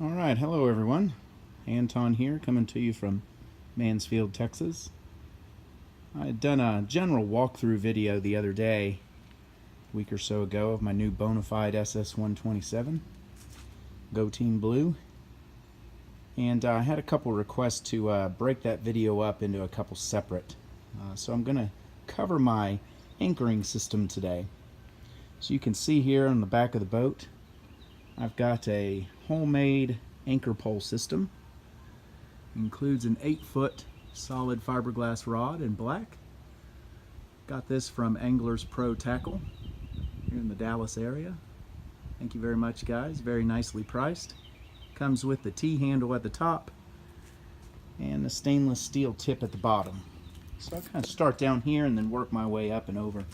Alright, hello everyone. Anton here, coming to you from Mansfield, Texas. I had done a general walkthrough video the other day, a week or so ago, of my new Bonafide SS127, Go Team Blue. And I had a couple requests to break that video up into a couple separate. So I'm going to cover my anchoring system today. So you can see here on the back of the boat, I've got a homemade anchor pole system. It includes an 8-foot solid fiberglass rod in black. Got this from Anglers Pro Tackle here in the Dallas area. Thank you very much, guys. Very nicely priced. Comes with the T-handle at the top and the stainless steel tip at the bottom. So I'll kind of start down here and then work my way up and over.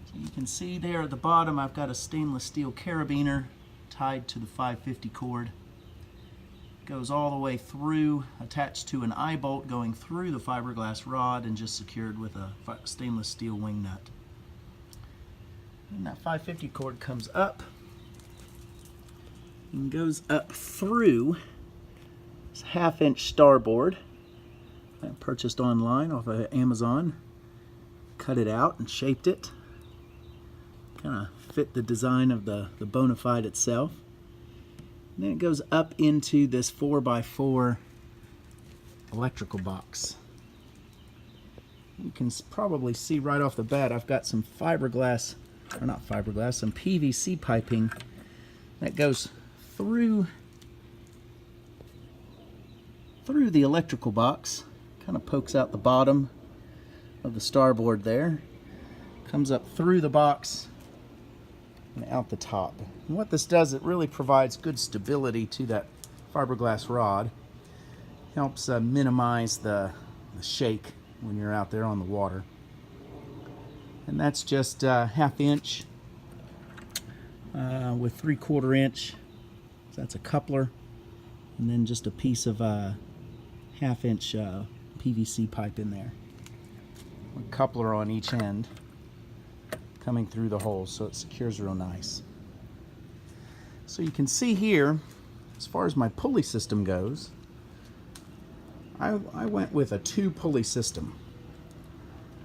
So you can see there at the bottom I've got a stainless steel carabiner tied to the 550 cord. Goes all the way through, attached to an eye bolt going through the fiberglass rod and just secured with a stainless steel wing nut. And that 550 cord comes up and goes up through this 1/2-inch starboard I purchased online off of Amazon. Cut it out and shaped it. Kind of fit the design of the Bonafide itself. And then it goes up into this 4x4 electrical box. You can probably see right off the bat I've got some fiberglass, or not fiberglass, some PVC piping that goes through the electrical box. Kind of pokes out the bottom of the starboard there. Comes up through the box and out the top. And what this does, it really provides good stability to that fiberglass rod. Helps minimize the shake when you're out there on the water. And that's just 1/2 inch with 3/4 inch. So that's a coupler, and then just a piece of 1/2 inch PVC pipe in there. A coupler on each end coming through the hole, so it secures real nice. So you can see here, as far as my pulley system goes, I went with a 2-pulley system.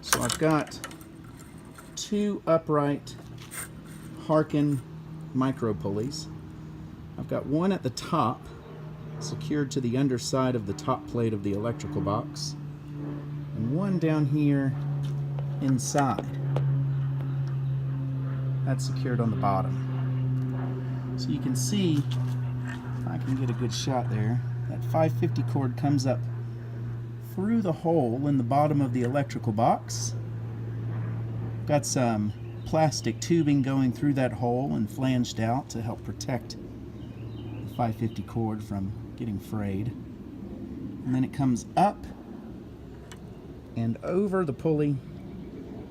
So I've got 2 upright Harken micro pulleys. I've got one at the top secured to the underside of the top plate of the electrical box, and one down here inside. That's secured on the bottom. So you can see, if I can get a good shot there, that 550 cord comes up through the hole in the bottom of the electrical box. Got some plastic tubing going through that hole and flanged out to help protect the 550 cord from getting frayed. And then it comes up and over the pulley,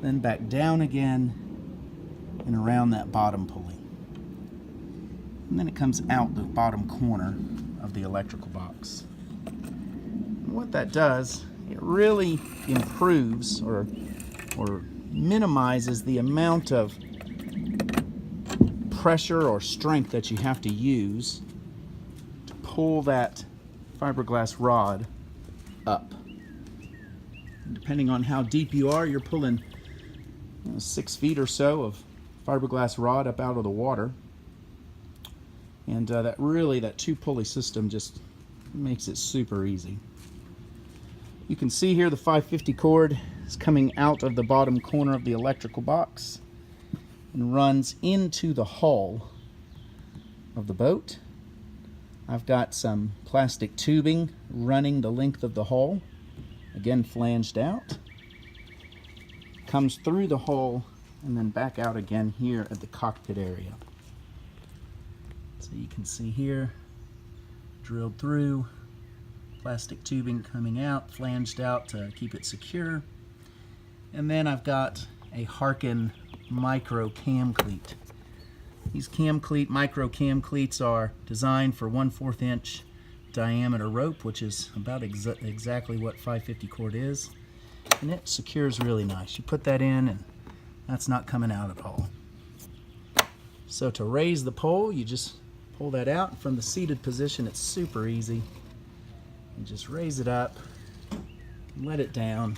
then back down again and around that bottom pulley. And then it comes out the bottom corner of the electrical box. And what that does, it really improves or minimizes the amount of pressure or strength that you have to use to pull that fiberglass rod up. And depending on how deep you are, you're pulling 6 feet or so of fiberglass rod up out of the water. And that 2-pulley system just makes it super easy. You can see here the 550 cord is coming out of the bottom corner of the electrical box and runs into the hull of the boat. I've got some plastic tubing running the length of the hull, again flanged out. Comes through the hull and then back out again here at the cockpit area. So you can see here, drilled through, plastic tubing coming out, flanged out to keep it secure. And then I've got a Harken micro cam cleat. These micro cam cleats are designed for 1/4 inch diameter rope, which is about exactly what 550 cord is. And it secures really nice. You put that in and that's not coming out at all. So to raise the pole, you just Pull that out. From the seated position, it's super easy. You just raise it up, let it down.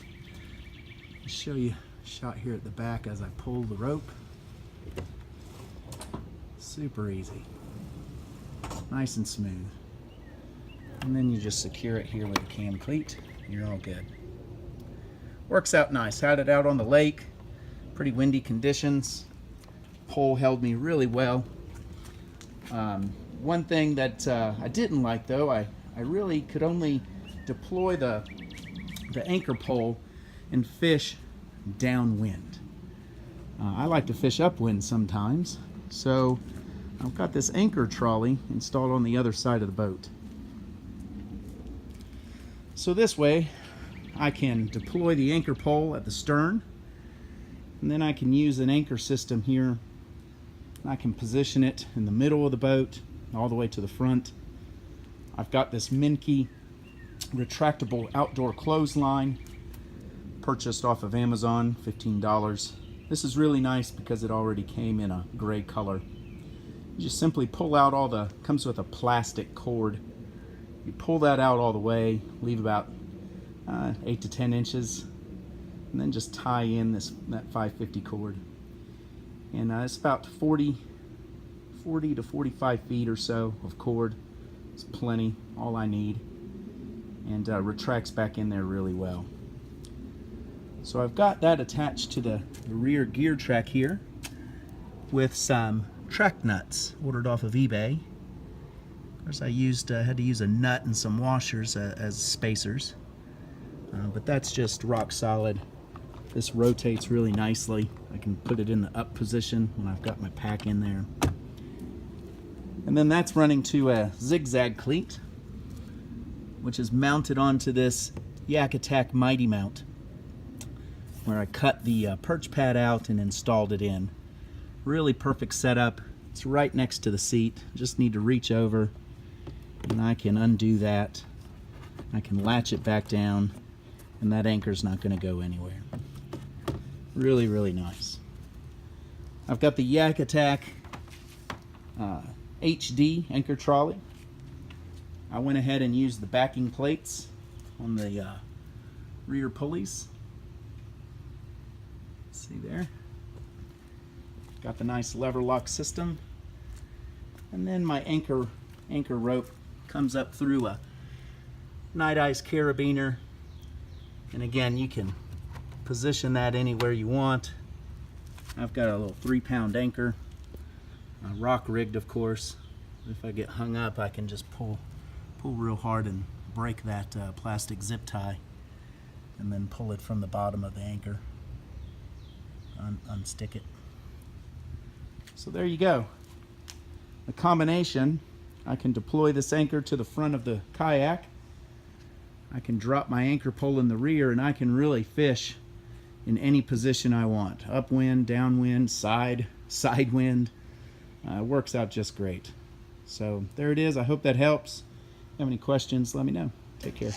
I'll show you a shot here at the back as I pull the rope. Super easy. Nice and smooth. And then you just secure it here with a cam cleat. You're all good. Works out nice. Had it out on the lake. Pretty windy conditions. Pole held me really well. One thing that I didn't like though, I really could only deploy the anchor pole and fish downwind. I like to fish upwind sometimes, so I've got this anchor trolley installed on the other side of the boat. So this way I can deploy the anchor pole at the stern, and then I can use an anchor system here. I can position it in the middle of the boat all the way to the front. I've got this Minke retractable outdoor clothesline purchased off of Amazon, $15. This is really nice because it already came in a gray color. You just simply pull out all the, comes with a plastic cord. You pull that out all the way, leave about 8 to 10 inches, and then just tie in that 550 cord. And it's about 40 to 45 feet or so of cord. It's plenty, all I need, and retracts back in there really well. So I've got that attached to the rear gear track here with some track nuts ordered off of eBay. Of course, I had to use a nut and some washers as spacers, but that's just rock solid. This rotates really nicely. I can put it in the up position when I've got my pack in there. And then that's running to a zigzag cleat, which is mounted onto this Yak Attack Mighty Mount, where I cut the perch pad out and installed it in. Really perfect setup. It's right next to the seat. Just need to reach over and I can undo that. I can latch it back down, and that anchor's not going to go anywhere. Really, really nice. I've got the Yak Attack HD anchor trolley. I went ahead and used the backing plates on the rear pulleys. See there? Got the nice lever lock system. And then my anchor rope comes up through a night ice carabiner. And again, you can position that anywhere you want. I've got a little 3-pound anchor, rock rigged of course. If I get hung up, I can just pull real hard and break that plastic zip tie, and then pull it from the bottom of the anchor, unstick it. So there you go. The combination, I can deploy this anchor to the front of the kayak. I can drop my anchor pole in the rear, and I can really fish in any position I want. Upwind, downwind, side wind. Works out just great. So there it is. I hope that helps. If you have any questions, let me know. Take care.